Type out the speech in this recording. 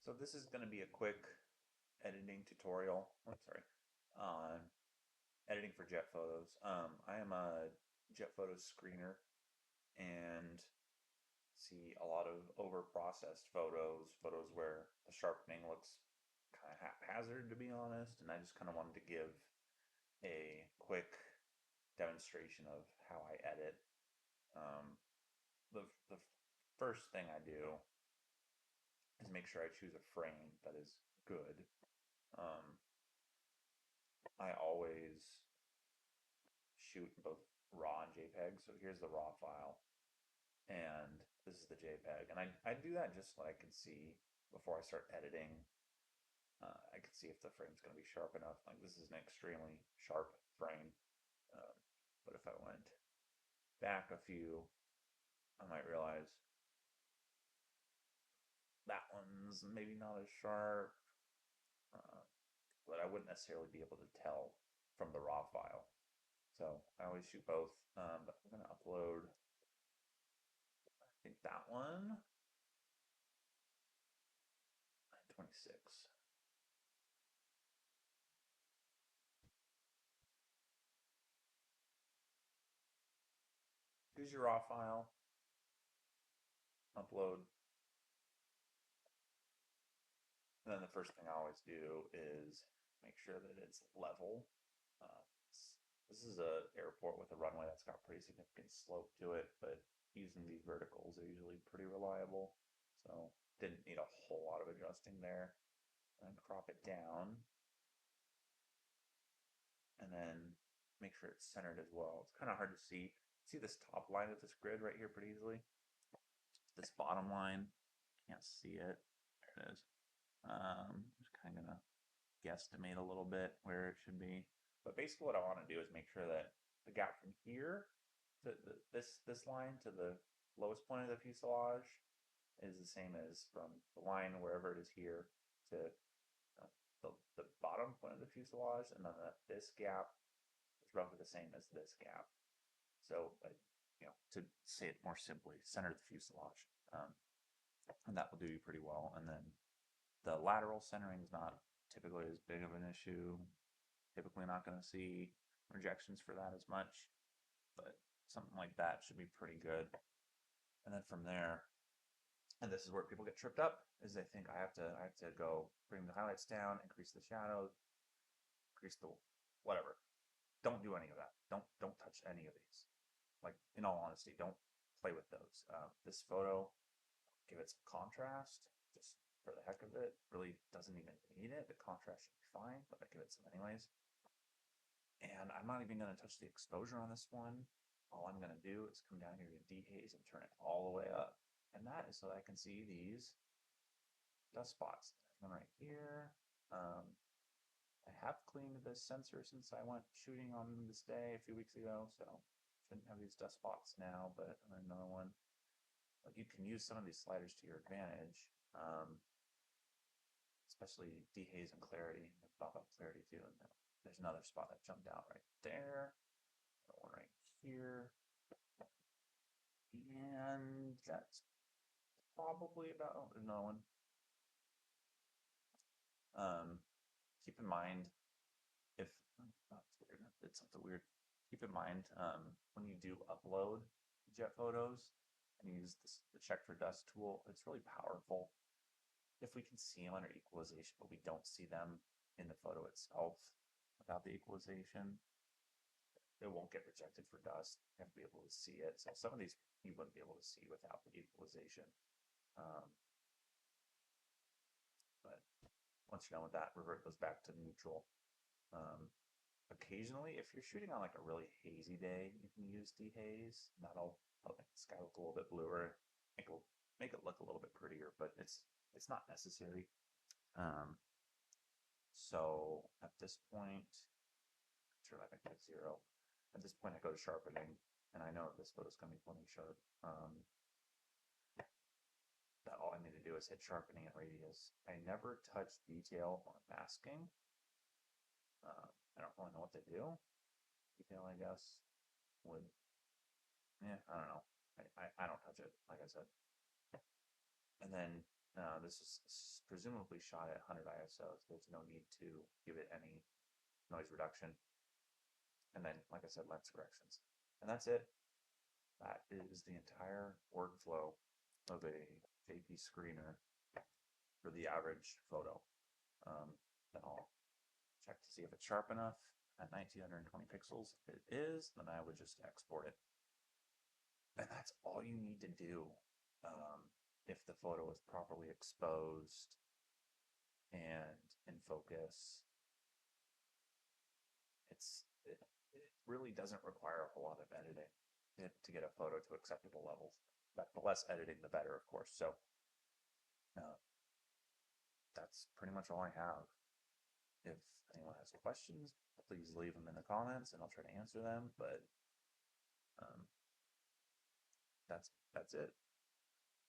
So this is going to be a quick editing tutorial. On editing for JetPhotos. I am a JetPhotos screener and see a lot of over-processed photos where the sharpening looks kind of haphazard, to be honest. And I just kind of wanted to give a quick demonstration of how I edit. Um, the first thing I do is make sure I choose a frame that is good. Um, I always shoot in both RAW and JPEG. So here's the RAW file, and this is the JPEG. And I do that just so I can see before I start editing. I can see if the frame's going to be sharp enough. Like this is an extremely sharp frame, um, but if I went back a few, I might realize that one's maybe not as sharp, uh, but I wouldn't necessarily be able to tell from the RAW file. So I always shoot both, but I'm going to upload, I think that one, 26. Choose your RAW file, upload, and then the first thing I always do is make sure that it's level. Uh, this is a airport with a runway that's got pretty significant slope to it, but using these verticals are usually pretty reliable. So didn't need a whole lot of adjusting there. And crop it down, and then make sure it's centered as well. It's kind of hard to see. See this top line of this grid right here pretty easily. This bottom line, can't see it. There it is. Just kind of gonna guesstimate a little bit where it should be. But basically what I want to do is make sure that the gap from here to this line to the lowest point of the fuselage is the same as from the line wherever it is here to uh, the bottom point of the fuselage, and then this gap is roughly the same as this gap. So, to say it more simply, center the fuselage, and that will do you pretty well. And then the lateral centering is not typically as big of an issue. Typically not going to see rejections for that as much, but something like that should be pretty good. And then from there, and this is where people get tripped up, is they think I have to go bring the highlights down, increase the shadows, increase the whatever. Don't do any of that. Don't touch any of these. Like in all honesty, don't play with those. This photo, give it some contrast, just for the heck of it. Really doesn't even need it. The contrast should be fine, but I give it some anyways. And I'm not even going to touch the exposure on this one. All I'm going to do is come down here to dehaze and turn it all the way up. And that is so that I can see these dust spots. There's one right here. I have cleaned this sensor since I went shooting on this day a few weeks ago, so shouldn't have these dust spots now, but another one. Like you can use some of these sliders to your advantage, especially dehaze and clarity. Bump up clarity too. And there's another spot that jumped out right there. One right here. And that's probably about, oh, there's another one. Um, keep in mind if, oh, that's weird, it's something weird. Keep in mind when you do upload JetPhotos and you use the check for dust tool, it's really powerful. If we can see them under equalization, but we don't see them in the photo itself without the equalization, it won't get rejected for dust. You have to be able to see it. So some of these you wouldn't be able to see without the equalization. Um, but once you're done with that, revert those back to neutral. Um, Occasionally, if you're shooting on like a really hazy day, you can use dehaze. That'll help make the sky look a little bit bluer, make it look a little bit prettier, but it's not necessary. Um, so at this point, turn that back to 0. At this point, I go to sharpening, and I know this photo's going to be plenty sharp. That all I need to do is hit sharpening and radius. I never touch detail or masking. I don't really know what they do. Detail, I guess, would, yeah, I don't know. I don't touch it, like I said. And then This is presumably shot at 100 ISO, so there's no need to give it any noise reduction. And then, like I said, lens corrections. And that's it. That is the entire workflow of a JP screener for the average photo. Then I'll check to see if it's sharp enough at 1920 pixels. If it is, then I would just export it. And that's all you need to do. If the photo is properly exposed and in focus, it really doesn't require a whole lot of editing to get a photo to acceptable levels. But the less editing, the better, of course. So uh, that's pretty much all I have. If anyone has questions, please leave them in the comments, and I'll try to answer them. But um, that's it.